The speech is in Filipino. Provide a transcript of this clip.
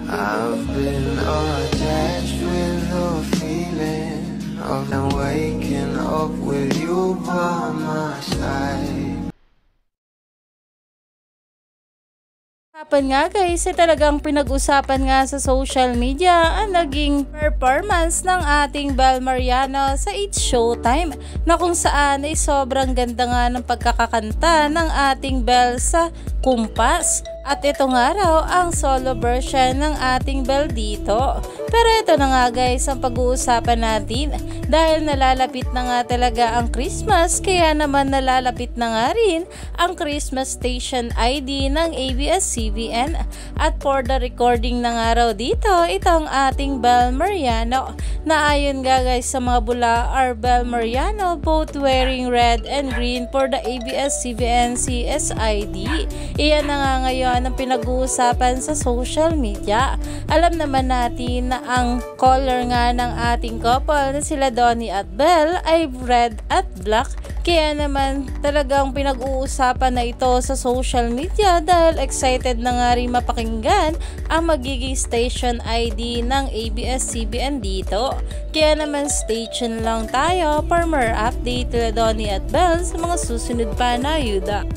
I've been attached with the feeling of them waking up with you by my side. Usapan nga guys, talagang pinag-usapan nga sa social media ang naging performance ng ating Bel Mariano sa It's Showtime, na kung saan ay sobrang ganda nga ng pagkakakanta ng ating Bel sa Kumpas. At ito nga raw ang solo version ng ating Bel dito. Pero ito na nga guys ang pag-uusapan natin, dahil nalalapit na nga talaga ang Christmas, kaya naman nalalapit na nga rin ang Christmas Station ID ng ABS-CBN. At for the recording na nga raw dito, itong ating Bel Mariano, na ayon nga guys sa mga bula are Bel Mariano both wearing red and green for the ABS-CBN CSID. Iyan na nga ngayon ang pinag-uusapan sa social media. Alam naman natin na ang color nga ng ating couple na sila Donnie at Bel ay red at black. Kaya naman talagang pinag-uusapan na ito sa social media, dahil excited na nga rin mapakinggan ang magiging station ID ng ABS-CBN dito. Kaya naman stay tuned lang tayo for more update to Donnie at Bel sa mga susunod pa na ayuda.